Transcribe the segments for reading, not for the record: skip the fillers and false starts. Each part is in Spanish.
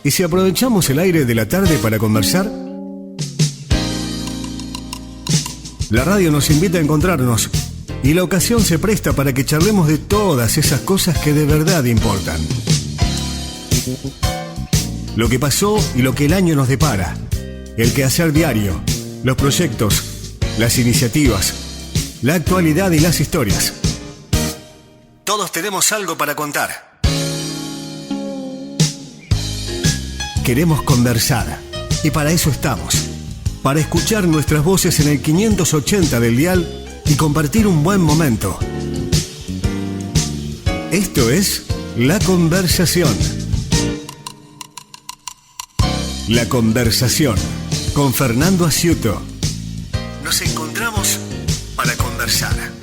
¿Y si aprovechamos el aire de la tarde para conversar? La radio nos invita a encontrarnos y la ocasión se presta para que charlemos de todas esas cosas que de verdad importan. Lo que pasó y lo que el año nos depara. El quehacer diario, los proyectos, las iniciativas, la actualidad y las historias. Todos tenemos algo para contar. Queremos conversar y para eso estamos. Para escuchar nuestras voces en el 580 del dial y compartir un buen momento. Esto es La Conversación. La Conversación con Fernando Asciuto. Nos encontramos para conversar.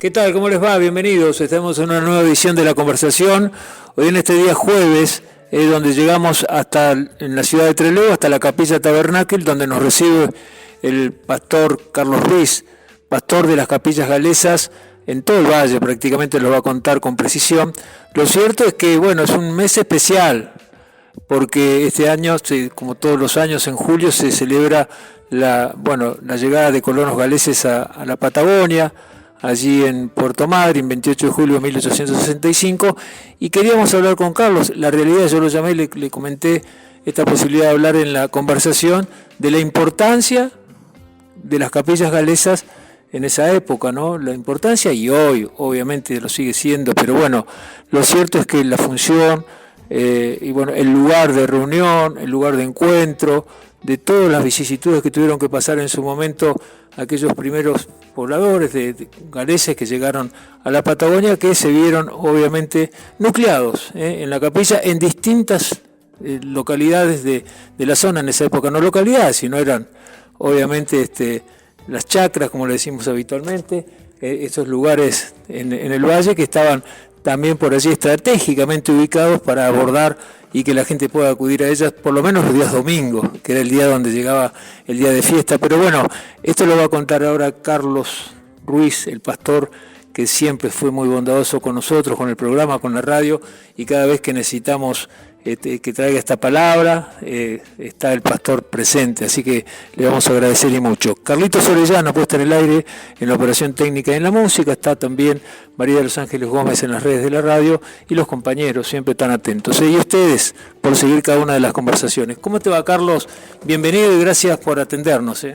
¿Qué tal? ¿Cómo les va? Bienvenidos. Estamos en una nueva edición de La Conversación. Hoy en este día jueves, donde llegamos en la ciudad de Trelew, hasta la Capilla Tabernáquil, donde nos recibe el pastor Carlos Ruiz, pastor de las Capillas Galesas en todo el valle, prácticamente lo va a contar con precisión. Lo cierto es que, es un mes especial, porque este año, como todos los años, en julio se celebra la llegada de colonos galeses a la Patagonia, allí en Puerto Madryn, 28 de julio de 1865, y queríamos hablar con Carlos. La realidad, yo lo llamé y le comenté esta posibilidad de hablar en la conversación de la importancia de las capillas galesas en esa época, ¿no? La importancia, y hoy obviamente lo sigue siendo, pero lo cierto es que la función, el lugar de reunión, el lugar de encuentro, de todas las vicisitudes que tuvieron que pasar en su momento aquellos primeros pobladores de galeses que llegaron a la Patagonia, que se vieron obviamente nucleados en la capilla en distintas localidades de la zona en esa época, no localidades, sino eran obviamente las chacras, como le decimos habitualmente, estos lugares en el valle que estaban también por allí estratégicamente ubicados para abordar y que la gente pueda acudir a ellas por lo menos los días domingos, que era el día donde llegaba el día de fiesta. Pero esto lo va a contar ahora Carlos Ruiz, el pastor, que siempre fue muy bondadoso con nosotros, con el programa, con la radio, y cada vez que necesitamos que traiga esta palabra, está el pastor presente, así que le vamos a agradecer y mucho. Carlitos Orellana puesta en el aire en la operación técnica y en la música, está también María de los Ángeles Gómez en las redes de la radio, y los compañeros siempre tan atentos. Y ustedes por seguir cada una de las conversaciones. ¿Cómo te va, Carlos? Bienvenido y gracias por atendernos.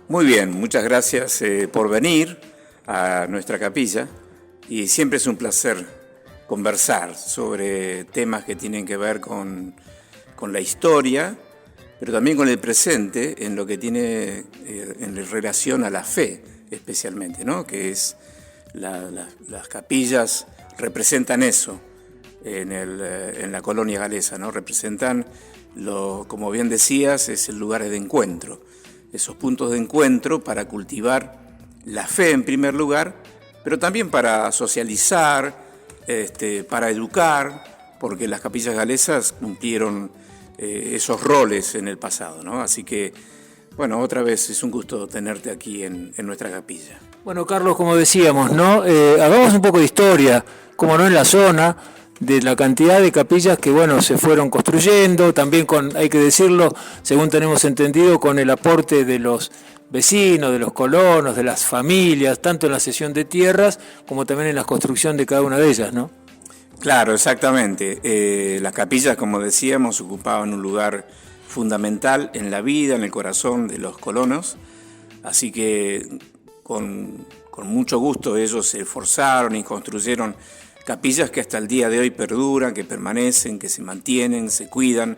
Muy bien, muchas gracias por venir a nuestra capilla, y siempre es un placer conversar sobre temas que tienen que ver con la historia, pero también con el presente, en lo que tiene en relación a la fe especialmente, ¿no? Que es las capillas representan eso en la colonia galesa, ¿no? Representan, como bien decías, es el lugar de encuentro, esos puntos de encuentro para cultivar la fe en primer lugar, pero también para socializar, para educar, porque las capillas galesas cumplieron esos roles en el pasado, ¿no? Así que, otra vez es un gusto tenerte aquí en nuestra capilla. Bueno, Carlos, como decíamos, ¿no? Hagamos un poco de historia, como no, en la zona, de la cantidad de capillas que, se fueron construyendo, también hay que decirlo, según tenemos entendido, con el aporte de los vecinos, de los colonos, de las familias, tanto en la cesión de tierras como también en la construcción de cada una de ellas, ¿no? Claro, exactamente. Las capillas, como decíamos, ocupaban un lugar fundamental en la vida, en el corazón de los colonos, así que con mucho gusto ellos se esforzaron y construyeron capillas que hasta el día de hoy perduran, que permanecen, que se mantienen, se cuidan,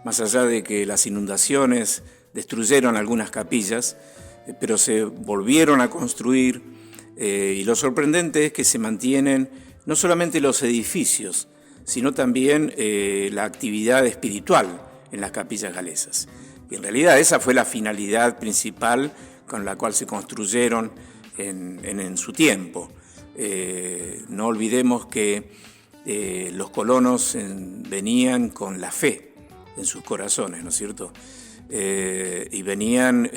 más allá de que las inundaciones destruyeron algunas capillas, pero se volvieron a construir, y lo sorprendente es que se mantienen no solamente los edificios, sino también la actividad espiritual en las capillas galesas. Y en realidad esa fue la finalidad principal con la cual se construyeron en su tiempo. No olvidemos que los colonos venían con la fe en sus corazones, ¿no es cierto? y venían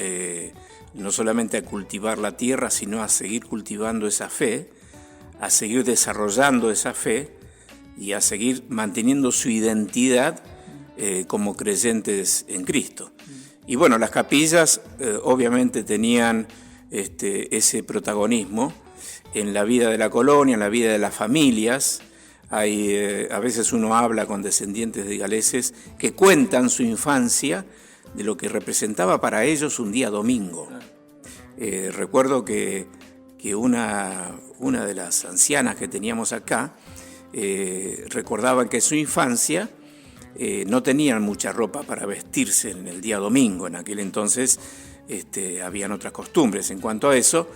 no solamente a cultivar la tierra, sino a seguir cultivando esa fe, a seguir desarrollando esa fe y a seguir manteniendo su identidad como creyentes en Cristo. Y bueno, las capillas obviamente tenían ese protagonismo en la vida de la colonia, en la vida de las familias. A veces uno habla con descendientes de galeses que cuentan su infancia de lo que representaba para ellos un día domingo. Recuerdo que una de las ancianas que teníamos acá recordaba que en su infancia no tenían mucha ropa para vestirse en el día domingo. En aquel entonces habían otras costumbres en cuanto a eso.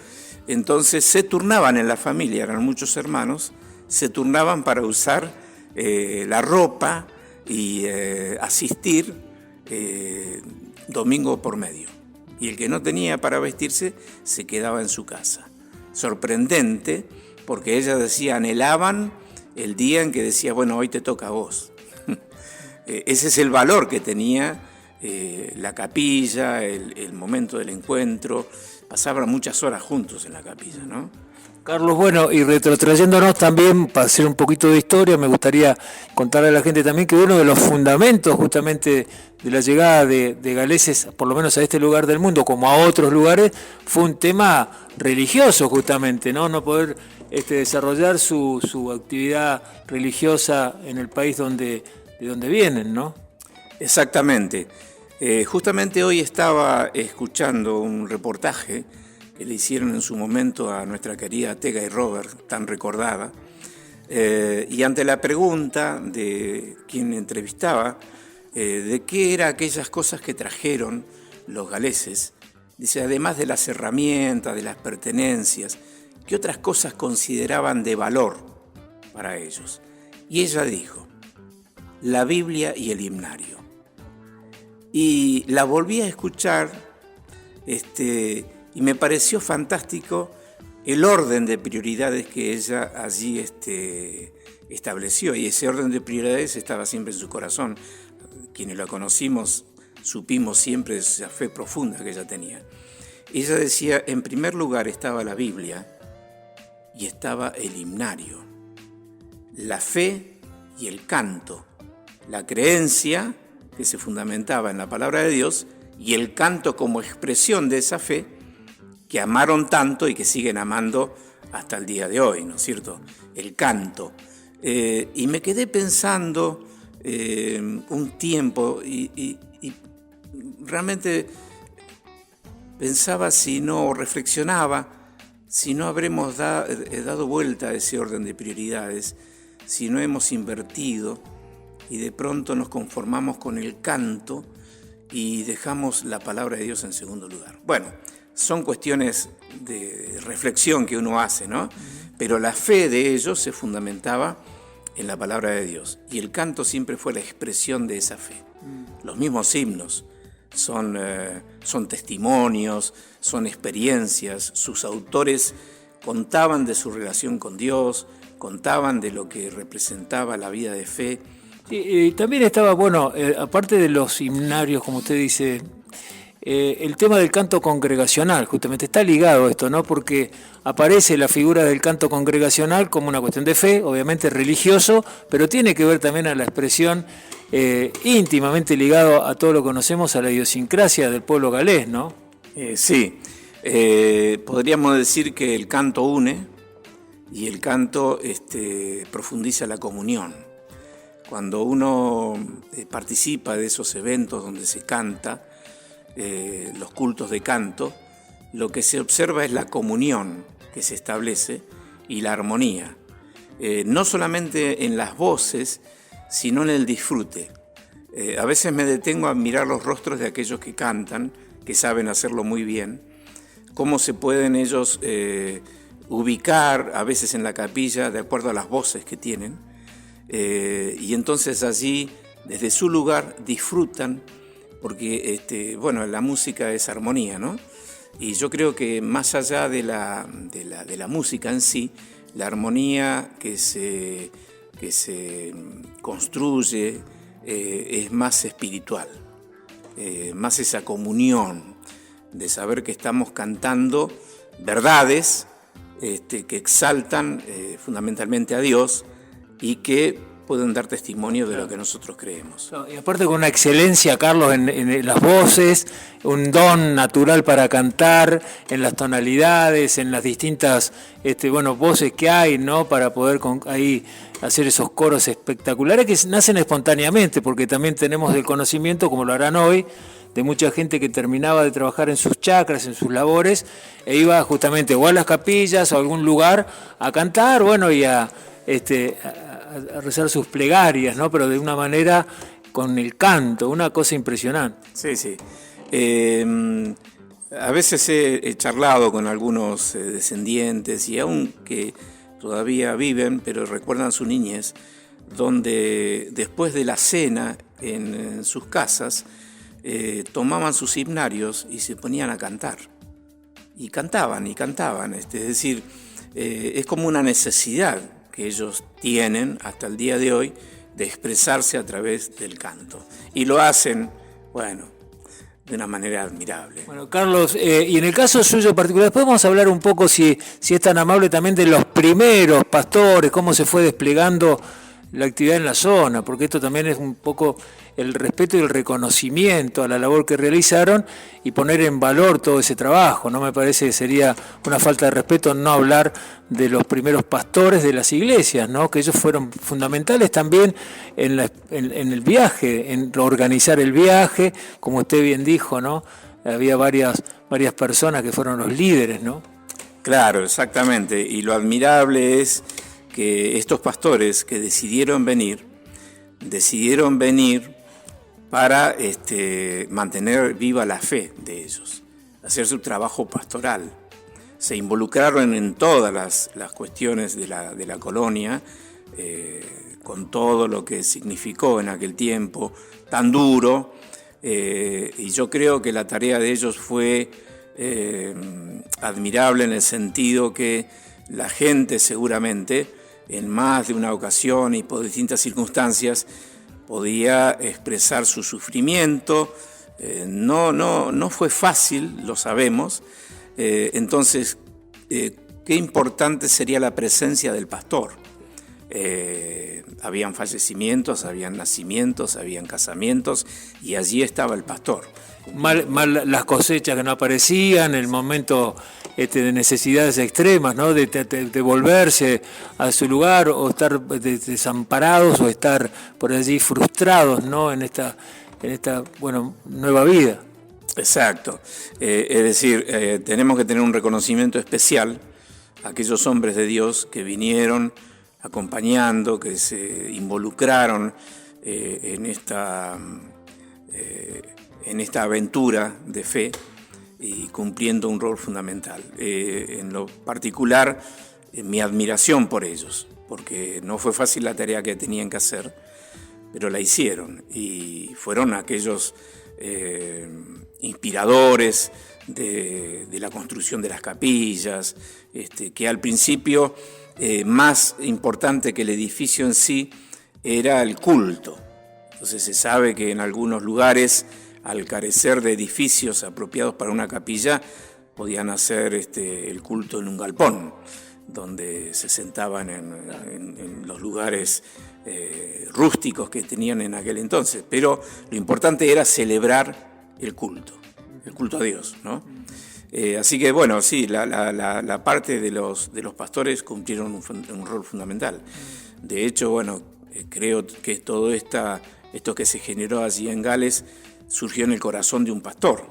Entonces se turnaban en la familia, eran muchos hermanos, se turnaban para usar la ropa y asistir domingo por medio. Y el que no tenía para vestirse se quedaba en su casa. Sorprendente, porque ella decía, anhelaban el día en que decía, bueno, hoy te toca a vos. Ese es el valor que tenía la capilla, el momento del encuentro. Pasaban muchas horas juntos en la capilla, ¿no? Carlos, bueno, y retrotrayéndonos también, para hacer un poquito de historia, me gustaría contarle a la gente también que uno de los fundamentos justamente de la llegada de galeses, por lo menos a este lugar del mundo, como a otros lugares, fue un tema religioso justamente, ¿no? No poder desarrollar su actividad religiosa en el país de donde vienen, ¿no? Exactamente. Justamente hoy estaba escuchando un reportaje que le hicieron en su momento a nuestra querida Tega y Robert, tan recordada, y ante la pregunta de quien entrevistaba, de qué eran aquellas cosas que trajeron los galeses, dice, además de las herramientas, de las pertenencias, ¿qué otras cosas consideraban de valor para ellos? Y ella dijo, la Biblia y el himnario. Y la volví a escuchar, y me pareció fantástico el orden de prioridades que ella allí estableció. Y ese orden de prioridades estaba siempre en su corazón. Quienes la conocimos supimos siempre de esa fe profunda que ella tenía. Ella decía, en primer lugar estaba la Biblia y estaba el himnario, la fe y el canto, la creencia que se fundamentaba en la palabra de Dios y el canto como expresión de esa fe que amaron tanto y que siguen amando hasta el día de hoy, ¿no es cierto? El canto. Y me quedé pensando un tiempo y realmente pensaba reflexionaba si no habremos dado vuelta a ese orden de prioridades, si no hemos invertido y de pronto nos conformamos con el canto y dejamos la palabra de Dios en segundo lugar. Bueno, son cuestiones de reflexión que uno hace, ¿no? Pero la fe de ellos se fundamentaba en la palabra de Dios y el canto siempre fue la expresión de esa fe. Los mismos himnos son testimonios, son experiencias. Sus autores contaban de su relación con Dios, contaban de lo que representaba la vida de fe. Y también estaba, bueno, aparte de los himnarios, como usted dice, el tema del canto congregacional, justamente está ligado a esto, ¿no? Porque aparece la figura del canto congregacional como una cuestión de fe, obviamente religioso, pero tiene que ver también a la expresión íntimamente ligado a todo lo que conocemos, a la idiosincrasia del pueblo galés, ¿no? Sí, podríamos decir que el canto une y el canto profundiza la comunión. Cuando uno participa de esos eventos donde se canta, los cultos de canto, lo que se observa es la comunión que se establece y la armonía, no solamente en las voces, sino en el disfrute. A veces me detengo a mirar los rostros de aquellos que cantan, que saben hacerlo muy bien, cómo se pueden ellos ubicar a veces en la capilla de acuerdo a las voces que tienen, y entonces allí, desde su lugar, disfrutan, porque la música es armonía, ¿no? Y yo creo que más allá de la música en sí, la armonía que se construye es más espiritual. más esa comunión de saber que estamos cantando verdades que exaltan fundamentalmente a Dios y que pueden dar testimonio de lo que nosotros creemos. Y aparte con una excelencia, Carlos, en las voces, un don natural para cantar, en las tonalidades, en las distintas voces que hay, ¿no? Para poder ahí hacer esos coros espectaculares que nacen espontáneamente, porque también tenemos el conocimiento, como lo harán hoy, de mucha gente que terminaba de trabajar en sus chacras, en sus labores, e iba justamente o a las capillas o a algún lugar a cantar, y a rezar sus plegarias, ¿no? Pero de una manera con el canto, una cosa impresionante. Sí. A veces he charlado con algunos descendientes y aún que todavía viven, pero recuerdan su niñez, donde después de la cena en sus casas tomaban sus himnarios y se ponían a cantar. Y cantaban. Es decir, es como una necesidad que ellos tienen hasta el día de hoy de expresarse a través del canto. Y lo hacen, de una manera admirable. Bueno, Carlos, y en el caso suyo particular, ¿podemos hablar un poco, si es tan amable, también de los primeros pastores, cómo se fue desplegando la actividad en la zona? Porque esto también es un poco el respeto y el reconocimiento a la labor que realizaron y poner en valor todo ese trabajo. No me parece que sería una falta de respeto no hablar de los primeros pastores de las iglesias, ¿no? Que ellos fueron fundamentales también en el viaje, en organizar el viaje, como usted bien dijo, ¿no? Había varias personas que fueron los líderes, ¿no? Claro, exactamente. Y lo admirable es que estos pastores que decidieron venir para mantener viva la fe de ellos, hacer su trabajo pastoral. Se involucraron en todas las cuestiones de la colonia, con todo lo que significó en aquel tiempo tan duro, y yo creo que la tarea de ellos fue admirable en el sentido que la gente seguramente en más de una ocasión y por distintas circunstancias podía expresar su sufrimiento. No fue fácil, lo sabemos. Entonces, qué importante sería la presencia del pastor. Habían fallecimientos, habían nacimientos, habían casamientos y allí estaba el pastor. Mal las cosechas que no aparecían, el momento de necesidades extremas, ¿no? De volverse a su lugar o estar desamparados o estar por allí frustrados, ¿no? en esta nueva vida. Exacto. Es decir, tenemos que tener un reconocimiento especial a aquellos hombres de Dios que vinieron acompañando, que se involucraron en esta aventura de fe y cumpliendo un rol fundamental. En lo particular, mi admiración por ellos, porque no fue fácil la tarea que tenían que hacer, pero la hicieron y fueron aquellos inspiradores de la construcción de las capillas, que al principio, más importante que el edificio en sí, era el culto. Entonces se sabe que en algunos lugares, al carecer de edificios apropiados para una capilla, podían hacer el culto en un galpón, donde se sentaban en los lugares rústicos que tenían en aquel entonces. Pero lo importante era celebrar el culto a Dios, ¿no? Así que bueno, sí, la parte de los pastores cumplieron un rol fundamental. De hecho, bueno, creo que todo esto que se generó allí en Gales surgió en el corazón de un pastor,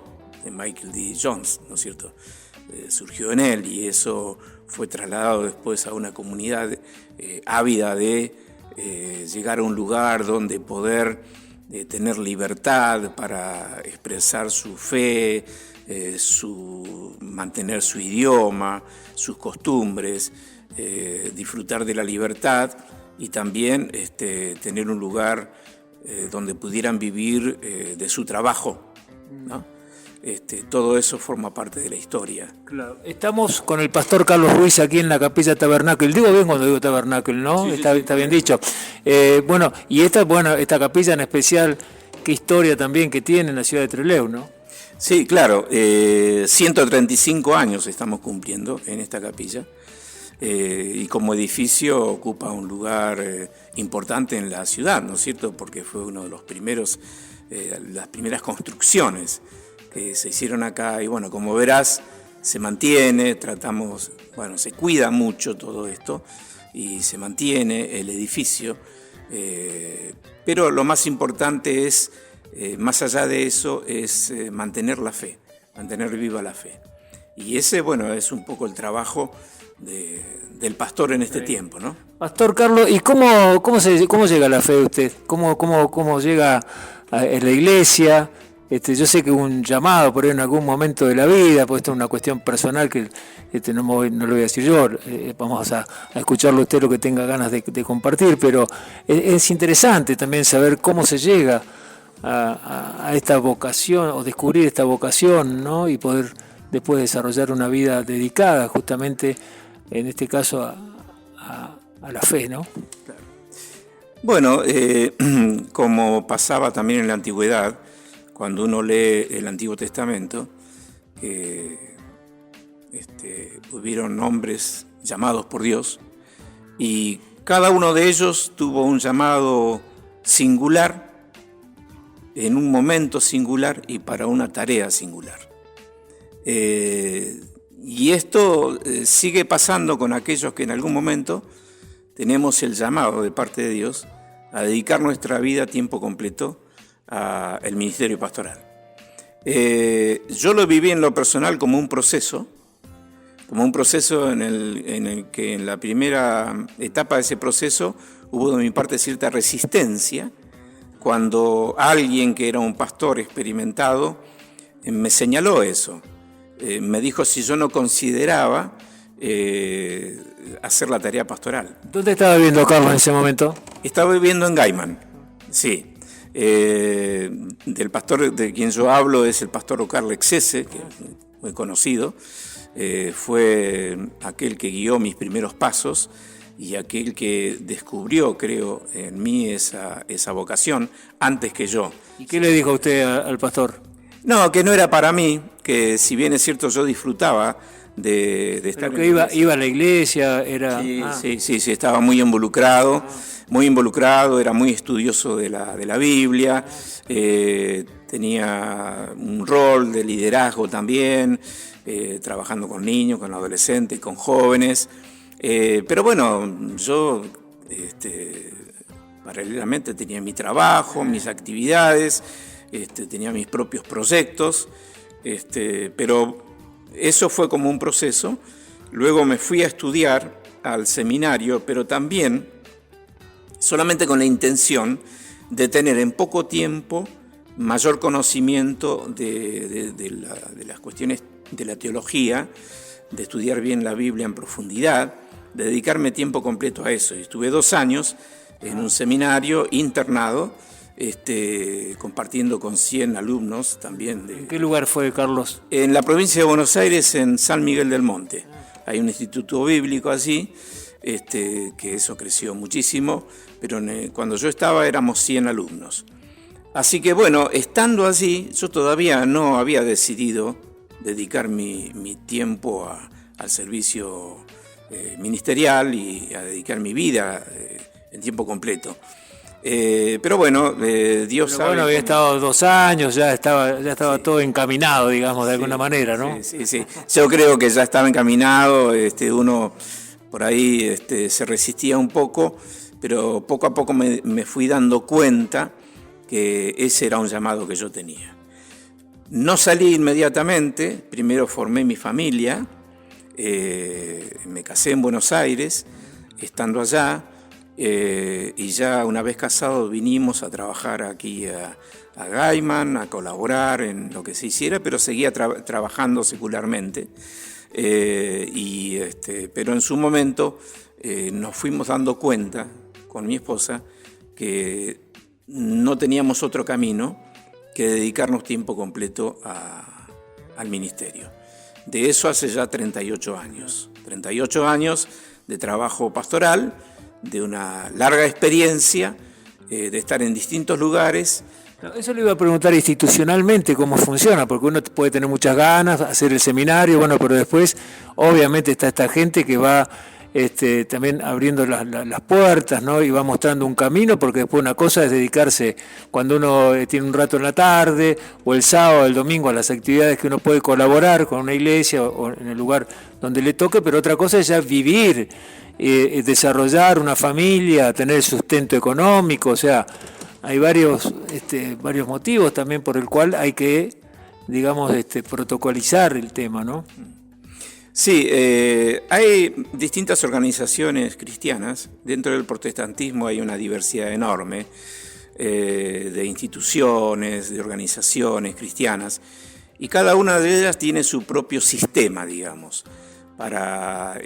de Michael D. Jones, ¿no es cierto? Surgió en él y eso fue trasladado después a una comunidad ávida de llegar a un lugar donde poder tener libertad para expresar su fe, mantener su idioma, sus costumbres, disfrutar de la libertad y también tener un lugar donde pudieran vivir de su trabajo, ¿no? Todo eso forma parte de la historia. Claro. Estamos con el pastor Carlos Ruiz aquí en la Capilla Tabernáculo. Digo bien cuando digo Tabernáculo, ¿no? Sí, está bien dicho. Y esta capilla en especial qué historia también que tiene en la ciudad de Trelew, ¿no? Sí, claro, 135 años estamos cumpliendo en esta capilla. Y como edificio ocupa un lugar importante en la ciudad, ¿no es cierto? Porque fue uno de los primeros, las primeras construcciones que se hicieron acá. Y bueno, como verás, se mantiene, tratamos, bueno, se cuida mucho todo esto y se mantiene el edificio. Pero lo más importante es, más allá de eso, es mantener la fe, mantener viva la fe. Y ese, bueno, es un poco el trabajo del pastor en este tiempo, ¿no? Pastor Carlos, ¿y cómo llega la fe de usted? ¿Cómo llega en la iglesia? Yo sé que hubo un llamado por ahí en algún momento de la vida, pues esto es una cuestión personal que no lo voy a decir yo, vamos a escucharlo usted lo que tenga ganas de compartir, pero es interesante también saber cómo se llega a esta vocación o descubrir esta vocación, ¿no? Y poder después desarrollar una vida dedicada justamente, en este caso, a la fe, ¿no? Claro. Bueno, como pasaba también en la antigüedad, cuando uno lee el Antiguo Testamento, hubieron hombres llamados por Dios y cada uno de ellos tuvo un llamado singular, en un momento singular y para una tarea singular. Y esto sigue pasando con aquellos que en algún momento tenemos el llamado de parte de Dios a dedicar nuestra vida a tiempo completo al ministerio pastoral. Yo lo viví en lo personal como un proceso en el que en la primera etapa de ese proceso hubo de mi parte cierta resistencia cuando alguien que era un pastor experimentado me señaló eso. Me dijo si yo no consideraba hacer la tarea pastoral. ¿Dónde estaba viviendo Carlos en ese momento? Estaba viviendo en Gaiman, sí. Del pastor de quien yo hablo es el pastor Ocar Lexese, que es muy conocido. Fue aquel que guió mis primeros pasos y aquel que descubrió, creo, en mí esa vocación antes que yo. ¿Y qué le dijo usted al pastor? No, que no era para mí, que si bien es cierto yo disfrutaba de estar en la iglesia. Iba a la iglesia, era... Sí, estaba muy involucrado, era muy estudioso de la Biblia, tenía un rol de liderazgo también, trabajando con niños, con adolescentes, con jóvenes, pero bueno, yo paralelamente tenía mi trabajo, mis actividades, tenía mis propios proyectos, pero eso fue como un proceso. Luego me fui a estudiar al seminario, pero también solamente con la intención de tener en poco tiempo mayor conocimiento de las cuestiones de la teología, de estudiar bien la Biblia en profundidad, de dedicarme tiempo completo a eso. Y estuve 2 años en un seminario internado, compartiendo con 100 alumnos también. ¿En qué lugar fue, Carlos? En la provincia de Buenos Aires, en San Miguel del Monte. Hay un instituto bíblico allí, que eso creció muchísimo, pero cuando yo estaba éramos 100 alumnos. Así que bueno, estando allí, yo todavía no había decidido dedicar mi tiempo al servicio ministerial y a dedicar mi vida en tiempo completo. Pero bueno, Dios sabe. Bueno, había estado 2 años, ya estaba todo encaminado, digamos, de alguna manera, ¿no? Sí. Yo creo que ya estaba encaminado, uno por ahí se resistía un poco, pero poco a poco me fui dando cuenta que ese era un llamado que yo tenía. No salí inmediatamente, primero formé mi familia, me casé en Buenos Aires, estando allá, y ya una vez casados vinimos a trabajar aquí a Gaiman, a colaborar en lo que se hiciera, pero seguía trabajando secularmente. Pero en su momento nos fuimos dando cuenta con mi esposa que no teníamos otro camino que dedicarnos tiempo completo al ministerio. De eso hace ya 38 años. 38 años de trabajo pastoral, de una larga experiencia, de estar en distintos lugares, No, eso le iba a preguntar institucionalmente cómo funciona, porque uno puede tener muchas ganas, hacer el seminario, bueno, pero después obviamente está esta gente que va también abriendo las puertas, ¿no? Y va mostrando un camino, porque después una cosa es dedicarse cuando uno tiene un rato en la tarde, o el sábado, el domingo, a las actividades que uno puede colaborar con una iglesia o en el lugar donde le toque, pero otra cosa es ya vivir, desarrollar una familia, tener sustento económico, o sea, hay varios motivos también por el cual hay que, digamos, protocolizar el tema, ¿no? Sí, hay distintas organizaciones cristianas. Dentro del protestantismo hay una diversidad enorme de instituciones, de organizaciones cristianas, y cada una de ellas tiene su propio sistema, digamos, para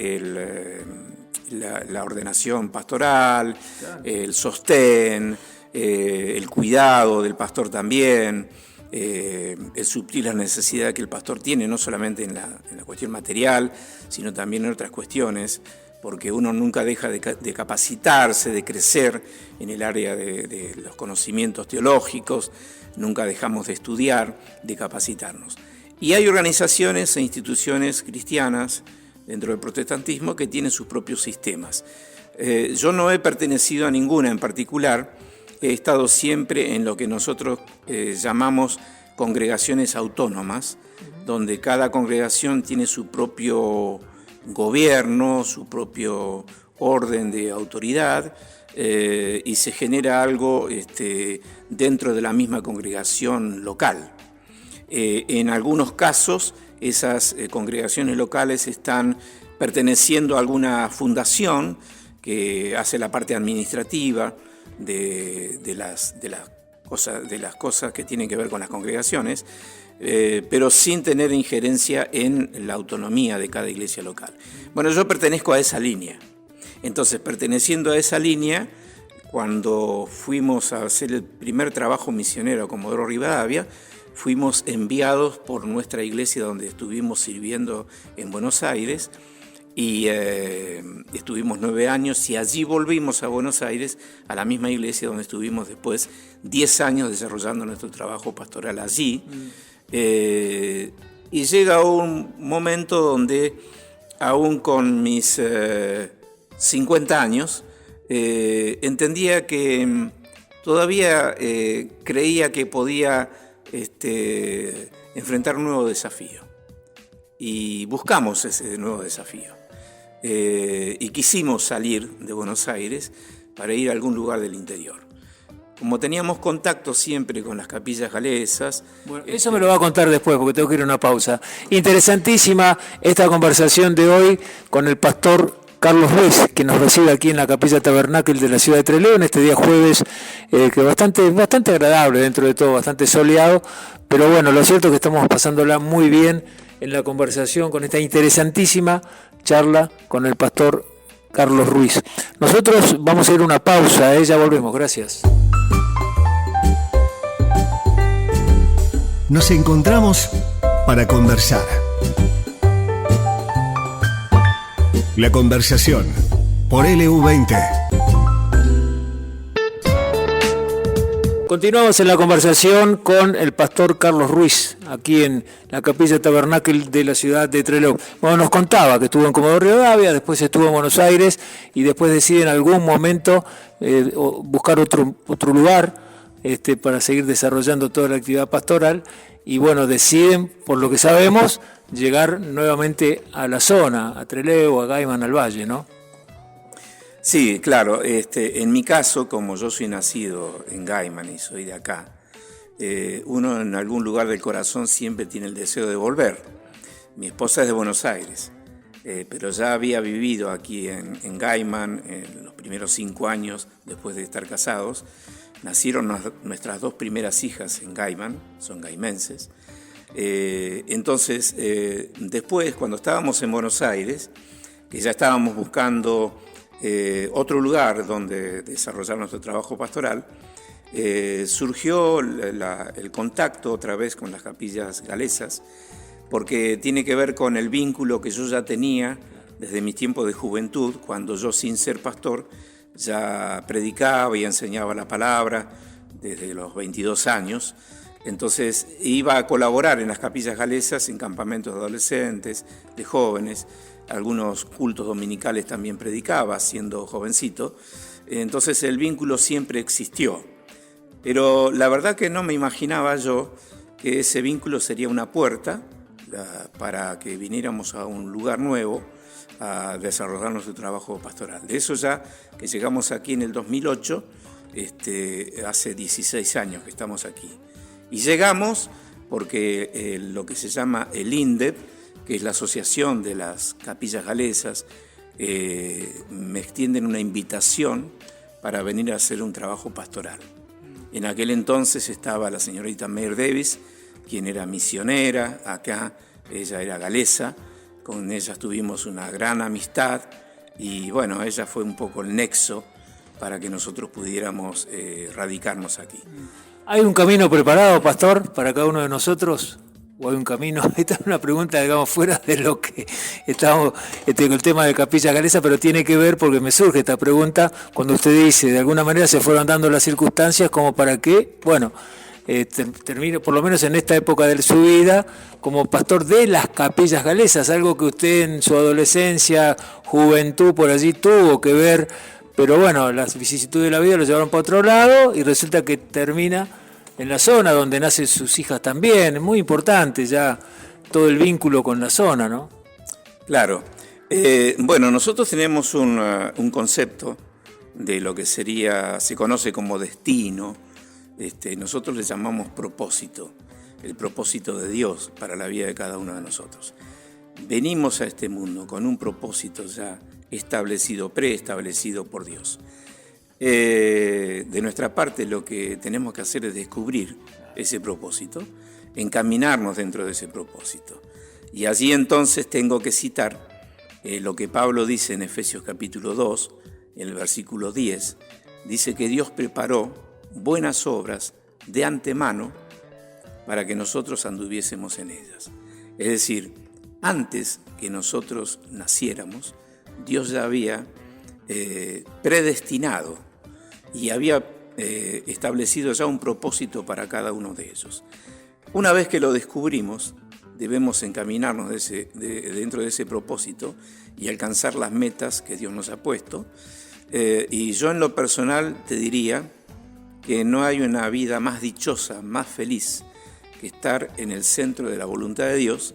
la ordenación pastoral, el sostén, el cuidado del pastor también, el suplir la necesidad que el pastor tiene, no solamente en la cuestión material, sino también en otras cuestiones, porque uno nunca deja de capacitarse, de crecer en el área de los conocimientos teológicos, nunca dejamos de estudiar, de capacitarnos. Y hay organizaciones e instituciones cristianas dentro del protestantismo que tienen sus propios sistemas. Yo no he pertenecido a ninguna en particular. He estado siempre en lo que nosotros llamamos congregaciones autónomas, donde cada congregación tiene su propio gobierno, su propio orden de autoridad, y se genera algo dentro de la misma congregación local. En algunos casos, esas congregaciones locales están perteneciendo a alguna fundación que hace la parte administrativa de las cosas que tienen que ver con las congregaciones, pero sin tener injerencia en la autonomía de cada iglesia local. Bueno, yo pertenezco a esa línea. Entonces, perteneciendo a esa línea, cuando fuimos a hacer el primer trabajo misionero a Comodoro Rivadavia, fuimos enviados por nuestra iglesia donde estuvimos sirviendo en Buenos Aires, y estuvimos 9 años, y allí volvimos a Buenos Aires, a la misma iglesia donde estuvimos después 10 años desarrollando nuestro trabajo pastoral allí. Y llega un momento donde, aún con mis 50 años, entendía que todavía creía que podía enfrentar un nuevo desafío. Y buscamos ese nuevo desafío. Y quisimos salir de Buenos Aires para ir a algún lugar del interior. Como teníamos contacto siempre con las capillas galesas... Bueno, eso me lo va a contar después, porque tengo que ir a una pausa. Interesantísima esta conversación de hoy con el pastor Carlos Ruiz, que nos recibe aquí en la Capilla Tabernáculo de la ciudad de Trelew en este día jueves, que bastante agradable dentro de todo, bastante soleado, pero bueno, lo cierto es que estamos pasándola muy bien en la conversación con esta interesantísima charla con el pastor Carlos Ruiz. Nosotros vamos a ir a una pausa, ya volvemos, gracias. Nos encontramos para conversar. La conversación por LU20. Continuamos en la conversación con el pastor Carlos Ruiz, aquí en la Capilla Tabernáculo de la ciudad de Trelew. Bueno, nos contaba que estuvo en Comodoro Rivadavia, después estuvo en Buenos Aires y después decide en algún momento buscar otro lugar para seguir desarrollando toda la actividad pastoral. Y bueno, deciden, por lo que sabemos, llegar nuevamente a la zona, a Trelew, a Gaiman, al Valle, ¿no? Sí, claro. En mi caso, como yo soy nacido en Gaiman y soy de acá, uno en algún lugar del corazón siempre tiene el deseo de volver. Mi esposa es de Buenos Aires, pero ya había vivido aquí en Gaiman en los primeros 5 años después de estar casados. Nacieron nuestras 2 primeras hijas en Gaiman, son gaimenses. Entonces, después, cuando estábamos en Buenos Aires, que ya estábamos buscando otro lugar donde desarrollar nuestro trabajo pastoral, surgió el contacto otra vez con las capillas galesas, porque tiene que ver con el vínculo que yo ya tenía desde mi tiempo de juventud, cuando yo, sin ser pastor, ya predicaba y enseñaba la palabra desde los 22 años. Entonces iba a colaborar en las capillas galesas, en campamentos de adolescentes, de jóvenes, algunos cultos dominicales también predicaba siendo jovencito. Entonces el vínculo siempre existió. Pero la verdad que no me imaginaba yo que ese vínculo sería una puerta para que viniéramos a un lugar nuevo a desarrollar nuestro trabajo pastoral. De eso ya que llegamos aquí en el 2008, hace 16 años que estamos aquí. Y llegamos porque lo que se llama el INDEP, que es la Asociación de las Capillas Galesas, me extienden una invitación para venir a hacer un trabajo pastoral. En aquel entonces estaba la señorita Mayer Davis, quien era misionera acá, ella era galesa, con ella tuvimos una gran amistad y bueno, ella fue un poco el nexo para que nosotros pudiéramos radicarnos aquí. ¿Hay un camino preparado, pastor, para cada uno de nosotros? ¿O hay un camino? Esta es una pregunta, digamos, fuera de lo que estamos con el tema de Capilla Galesa, pero tiene que ver porque me surge esta pregunta cuando usted dice, de alguna manera se fueron dando las circunstancias como para que, bueno, termine, por lo menos en esta época de su vida, como pastor de las Capillas Galesas, algo que usted en su adolescencia, juventud, por allí tuvo que ver, pero bueno, las vicisitudes de la vida lo llevaron para otro lado y resulta que termina en la zona donde nacen sus hijas también. Es muy importante ya todo el vínculo con la zona, ¿no? Claro. Bueno, nosotros tenemos un concepto de lo que se conoce como destino. Nosotros le llamamos propósito, el propósito de Dios para la vida de cada uno de nosotros. Venimos a este mundo con un propósito ya establecido, preestablecido por Dios. De nuestra parte lo que tenemos que hacer es descubrir ese propósito, encaminarnos dentro de ese propósito. Y allí entonces tengo que citar lo que Pablo dice en Efesios capítulo 2, en el versículo 10, dice que Dios preparó buenas obras de antemano para que nosotros anduviésemos en ellas. Es decir, antes que nosotros naciéramos, Dios ya había predestinado y había establecido ya un propósito para cada uno de ellos. Una vez que lo descubrimos, debemos encaminarnos dentro de ese propósito y alcanzar las metas que Dios nos ha puesto. Y yo en lo personal te diría que no hay una vida más dichosa, más feliz que estar en el centro de la voluntad de Dios,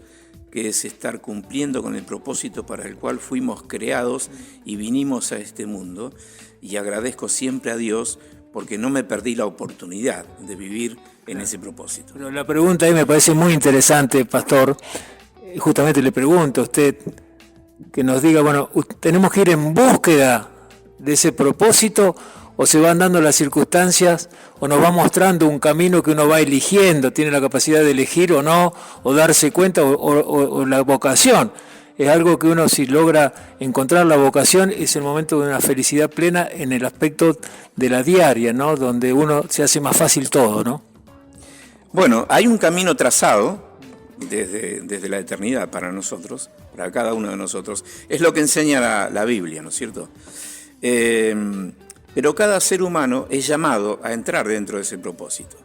que es estar cumpliendo con el propósito para el cual fuimos creados y vinimos a este mundo. Y agradezco siempre a Dios porque no me perdí la oportunidad de vivir en ese propósito. Pero la pregunta ahí me parece muy interesante, pastor. Justamente le pregunto a usted que nos diga, bueno, ¿tenemos que ir en búsqueda de ese propósito o se van dando las circunstancias o nos va mostrando un camino que uno va eligiendo, tiene la capacidad de elegir o no, o darse cuenta o la vocación? Es algo que uno, si logra encontrar la vocación, es el momento de una felicidad plena en el aspecto de la diaria, ¿no? Donde uno se hace más fácil todo, ¿no? Bueno, hay un camino trazado desde la eternidad para nosotros, para cada uno de nosotros. Es lo que enseña la Biblia, ¿no es cierto? Pero cada ser humano es llamado a entrar dentro de ese propósito.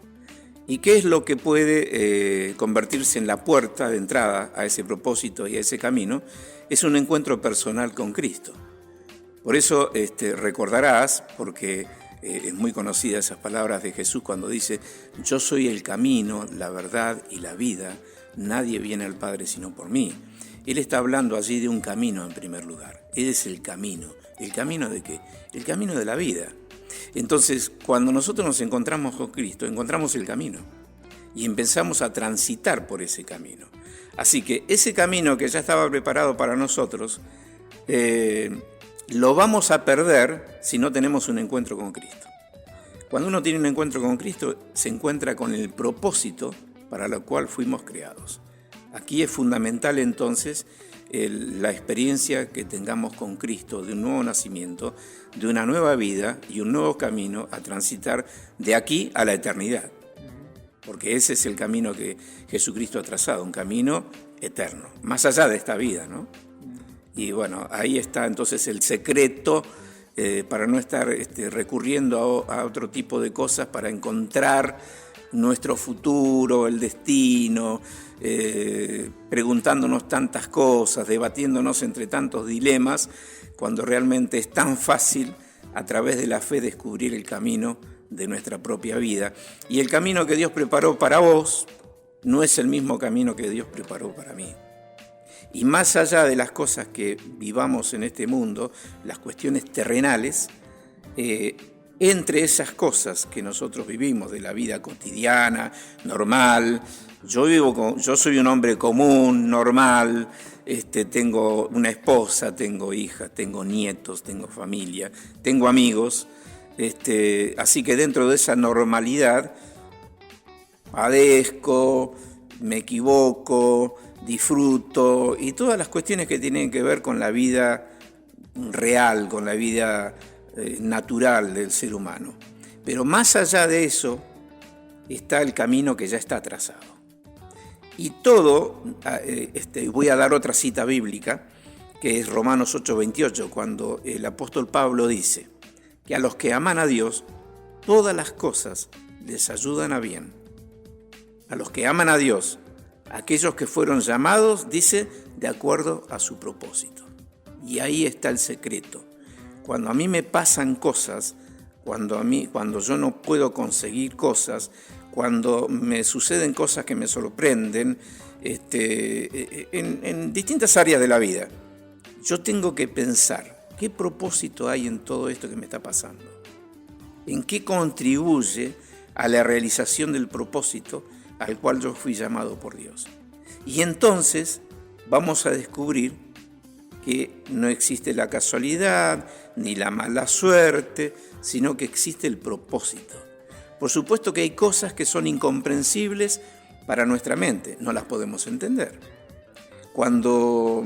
¿Y qué es lo que puede convertirse en la puerta de entrada a ese propósito y a ese camino? Es un encuentro personal con Cristo. Por eso recordarás, porque es muy conocida esas palabras de Jesús cuando dice: yo soy el camino, la verdad y la vida, nadie viene al Padre sino por mí. Él está hablando allí de un camino en primer lugar. Él es el camino. ¿El camino de qué? El camino de la vida. Entonces, cuando nosotros nos encontramos con Cristo, encontramos el camino y empezamos a transitar por ese camino. Así que ese camino que ya estaba preparado para nosotros, lo vamos a perder si no tenemos un encuentro con Cristo. Cuando uno tiene un encuentro con Cristo, se encuentra con el propósito para lo cual fuimos creados. Aquí es fundamental entonces la experiencia que tengamos con Cristo de un nuevo nacimiento, de una nueva vida y un nuevo camino a transitar de aquí a la eternidad. Porque ese es el camino que Jesucristo ha trazado, un camino eterno, más allá de esta vida, ¿no? Y bueno, ahí está entonces el secreto para no estar recurriendo a otro tipo de cosas para encontrar nuestro futuro, el destino, preguntándonos tantas cosas, debatiéndonos entre tantos dilemas, cuando realmente es tan fácil a través de la fe descubrir el camino de nuestra propia vida. Y el camino que Dios preparó para vos no es el mismo camino que Dios preparó para mí. Y más allá de las cosas que vivamos en este mundo, las cuestiones terrenales, entre esas cosas que nosotros vivimos de la vida cotidiana, normal, yo soy un hombre común, normal, tengo una esposa, tengo hijas, tengo nietos, tengo familia, tengo amigos, así que dentro de esa normalidad padezco, me equivoco, disfruto y todas las cuestiones que tienen que ver con la vida real, con la vida natural del ser humano. Pero más allá de eso está el camino que ya está trazado. Y todo, voy a dar otra cita bíblica, que es Romanos 8:28, cuando el apóstol Pablo dice que a los que aman a Dios, todas las cosas les ayudan a bien. A los que aman a Dios, aquellos que fueron llamados, dice, de acuerdo a su propósito. Y ahí está el secreto. Cuando a mí me pasan cosas, cuando yo no puedo conseguir cosas, cuando me suceden cosas que me sorprenden, en distintas áreas de la vida, yo tengo que pensar, ¿qué propósito hay en todo esto que me está pasando? ¿En qué contribuye a la realización del propósito al cual yo fui llamado por Dios? Y entonces vamos a descubrir que no existe la casualidad ni la mala suerte, sino que existe el propósito. Por supuesto que hay cosas que son incomprensibles para nuestra mente, no las podemos entender. Cuando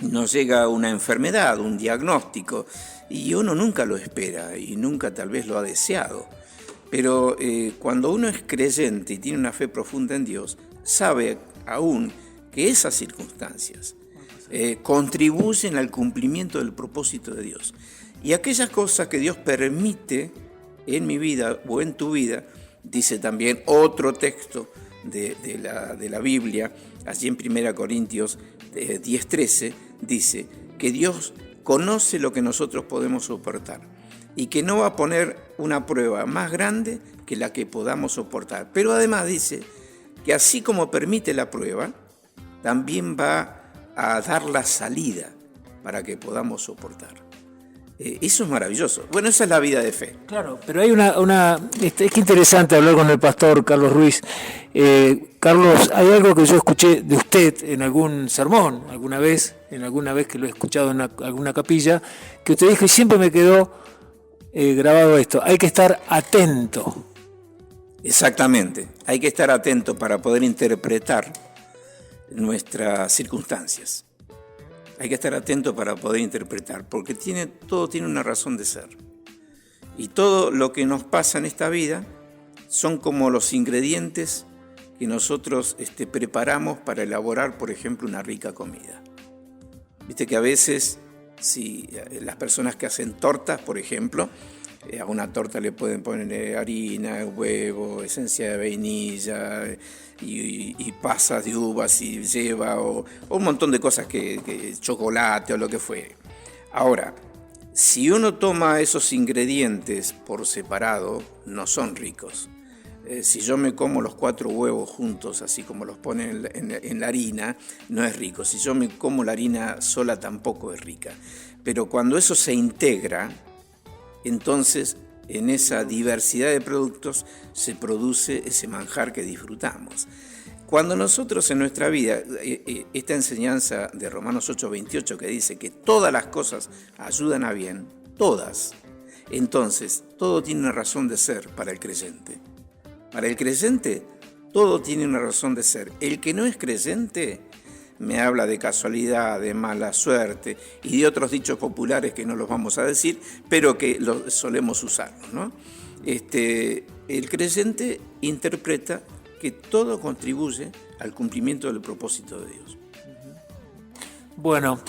nos llega una enfermedad, un diagnóstico, y uno nunca lo espera y nunca tal vez lo ha deseado, pero cuando uno es creyente y tiene una fe profunda en Dios, sabe aún que esas circunstancias contribuyen al cumplimiento del propósito de Dios. Y aquellas cosas que Dios permite en mi vida o en tu vida, dice también otro texto de la Biblia, allí en 1 Corintios 10:13, dice que Dios conoce lo que nosotros podemos soportar y que no va a poner una prueba más grande que la que podamos soportar. Pero además dice que así como permite la prueba, también va a dar la salida para que podamos soportar. Eso es maravilloso. Bueno, esa es la vida de fe. Claro, pero hay es que interesante hablar con el pastor Carlos Ruiz. Carlos, hay algo que yo escuché de usted en algún sermón, alguna vez que lo he escuchado en alguna capilla, que usted dijo y siempre me quedó grabado esto: hay que estar atento. Exactamente, hay que estar atento para poder interpretar nuestras circunstancias. Hay que estar atento para poder interpretar, porque todo tiene una razón de ser. Y todo lo que nos pasa en esta vida son como los ingredientes que nosotros preparamos para elaborar, por ejemplo, una rica comida. Viste que a veces, si las personas que hacen tortas, por ejemplo, a una torta le pueden poner harina, huevo, esencia de vainilla y pasas de uvas y lleva o un montón de cosas que chocolate o lo que fuere. Ahora, si uno toma esos ingredientes por separado, no son ricos. Si yo me como los 4 huevos juntos, así como los ponen en la harina, no es rico. Si yo me como la harina sola, tampoco es rica. Pero cuando eso se integra, entonces en esa diversidad de productos se produce ese manjar que disfrutamos. Cuando nosotros en nuestra vida, esta enseñanza de Romanos 8:28 que dice que todas las cosas ayudan a bien, todas, entonces todo tiene una razón de ser para el creyente. Para el creyente todo tiene una razón de ser. El que no es creyente me habla de casualidad, de mala suerte y de otros dichos populares que no los vamos a decir, pero que los solemos usar, ¿no? El creyente interpreta que todo contribuye al cumplimiento del propósito de Dios. Bueno,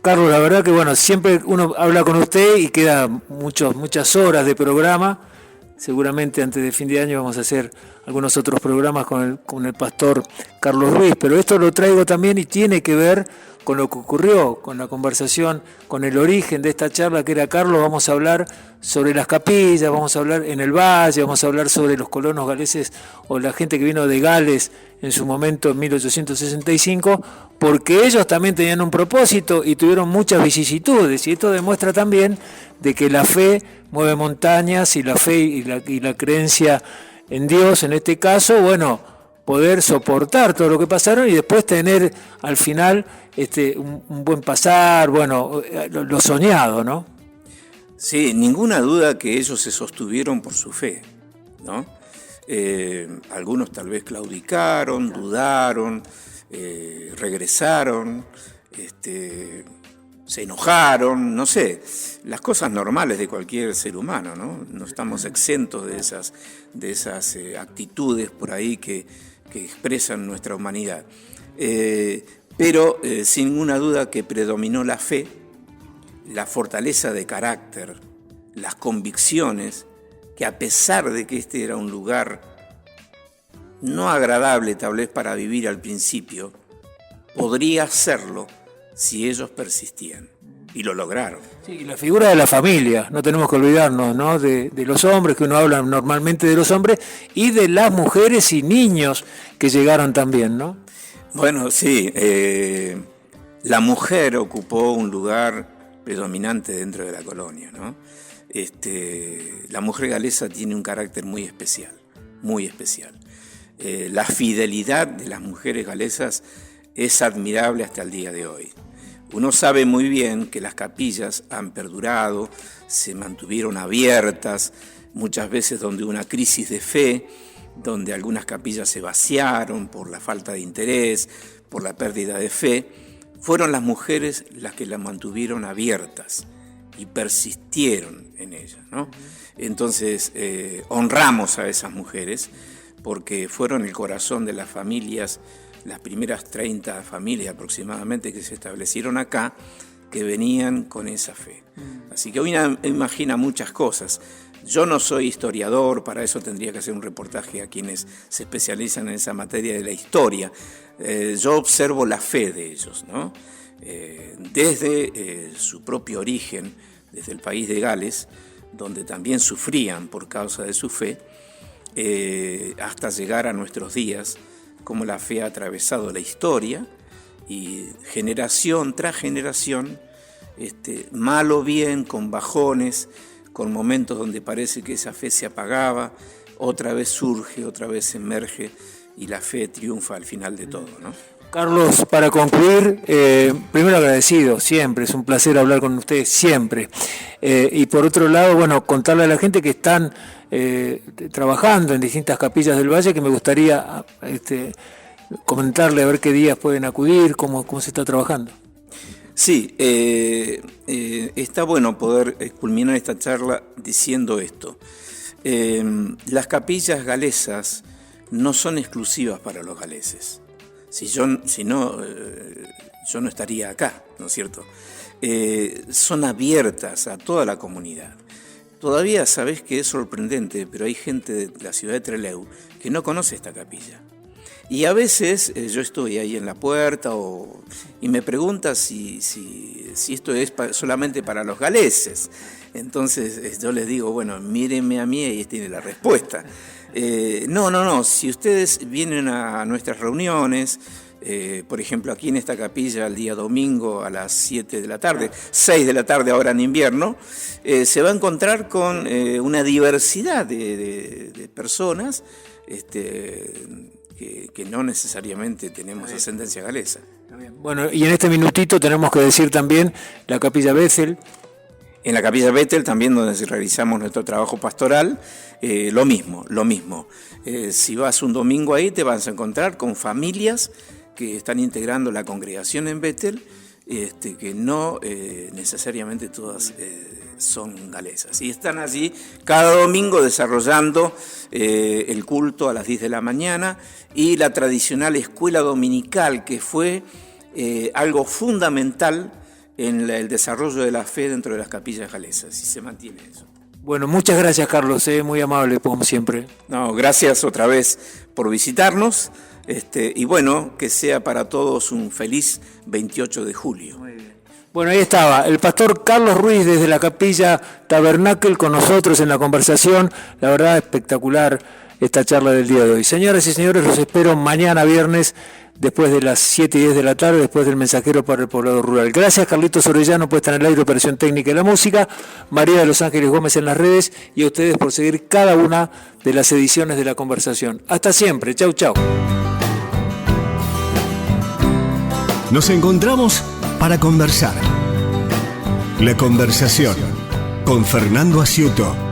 Carlos, la verdad que bueno, siempre uno habla con usted y queda muchas horas de programa. Seguramente antes de fin de año vamos a hacer algunos otros programas con el pastor Carlos Ruiz, pero esto lo traigo también y tiene que ver con lo que ocurrió, con la conversación, con el origen de esta charla que era Carlos. Vamos a hablar sobre las capillas, vamos a hablar en el Valle, vamos a hablar sobre los colonos galeses o la gente que vino de Gales en su momento en 1865, porque ellos también tenían un propósito y tuvieron muchas vicisitudes, y esto demuestra también de que la fe mueve montañas, y la fe y la creencia en Dios, en este caso, bueno, poder soportar todo lo que pasaron y después tener al final un buen pasar, bueno, lo soñado, ¿no? Sí, ninguna duda que ellos se sostuvieron por su fe, ¿no? Algunos tal vez claudicaron, dudaron, regresaron, se enojaron, no sé, las cosas normales de cualquier ser humano, ¿no? No estamos exentos de esas actitudes por ahí que expresan nuestra humanidad. Pero sin ninguna duda que predominó la fe, la fortaleza de carácter, las convicciones, que a pesar de que este era un lugar no agradable tal vez para vivir al principio, podría serlo si ellos persistían, y lo lograron. Sí, la figura de la familia, no tenemos que olvidarnos, ¿no? De los hombres, que uno habla normalmente de los hombres, y de las mujeres y niños que llegaron también, ¿no? Bueno, sí, la mujer ocupó un lugar predominante dentro de la colonia, ¿no? La mujer galesa tiene un carácter muy especial, muy especial. La fidelidad de las mujeres galesas es admirable hasta el día de hoy. Uno sabe muy bien que las capillas han perdurado, se mantuvieron abiertas, muchas veces donde hubo una crisis de fe, donde algunas capillas se vaciaron por la falta de interés, por la pérdida de fe. Fueron las mujeres las que las mantuvieron abiertas y persistieron en ellas, ¿no? Entonces, honramos a esas mujeres porque fueron el corazón de las familias, las primeras 30 familias aproximadamente que se establecieron acá, que venían con esa fe. Así que uno imagina muchas cosas. Yo no soy historiador, para eso tendría que hacer un reportaje a quienes se especializan en esa materia de la historia. Yo observo la fe de ellos, ¿no? Desde su propio origen, desde el país de Gales, donde también sufrían por causa de su fe, hasta llegar a nuestros días, como la fe ha atravesado la historia y generación tras generación, mal o bien, con bajones, con momentos donde parece que esa fe se apagaba, otra vez surge, otra vez emerge y la fe triunfa al final de todo, ¿no? Carlos, para concluir, primero agradecido, siempre, es un placer hablar con ustedes, siempre. Y por otro lado, bueno, contarle a la gente que están trabajando en distintas capillas del Valle, que me gustaría comentarle a ver qué días pueden acudir, cómo se está trabajando. Sí, está bueno poder culminar esta charla diciendo esto. Las capillas galesas no son exclusivas para los galeses. Yo no estaría acá, ¿no es cierto? Son abiertas a toda la comunidad. Todavía sabés que es sorprendente, pero hay gente de la ciudad de Trelew que no conoce esta capilla. Y a veces yo estoy ahí en la puerta y me pregunta si esto es solamente para los galeses. Entonces yo les digo, bueno, mírenme a mí y ahí tiene la respuesta. No, si ustedes vienen a nuestras reuniones, por ejemplo aquí en esta capilla el día domingo a las 7 de la tarde, 6 de la tarde ahora en invierno, se va a encontrar con una diversidad de personas que no necesariamente tenemos ascendencia galesa. Bueno, y en este minutito tenemos que decir también la capilla Bethel. En la capilla Bethel también donde realizamos nuestro trabajo pastoral, lo mismo. Si vas un domingo ahí te vas a encontrar con familias que están integrando la congregación en Bethel, que no necesariamente todas son galesas. Y están allí cada domingo desarrollando el culto a las 10 de la mañana y la tradicional escuela dominical, que fue algo fundamental en el desarrollo de la fe dentro de las capillas galesas, si se mantiene eso. Bueno, muchas gracias, Carlos, muy amable como siempre. No, gracias otra vez por visitarnos, y bueno, que sea para todos un feliz 28 de julio. Muy bien. Bueno, ahí estaba el pastor Carlos Ruiz desde la capilla Tabernáculo con nosotros en la conversación. La verdad, espectacular esta charla del día de hoy. Señoras y señores, los espero mañana viernes después de las 7 y 10 de la tarde, después del Mensajero para el Poblado Rural. Gracias, Carlitos Orellano, puesta en el aire, operación técnica y la música, María de los Ángeles Gómez en las redes, y a ustedes por seguir cada una de las ediciones de la conversación. Hasta siempre, chau, chau. Nos encontramos para conversar. La conversación con Fernando Asiuto.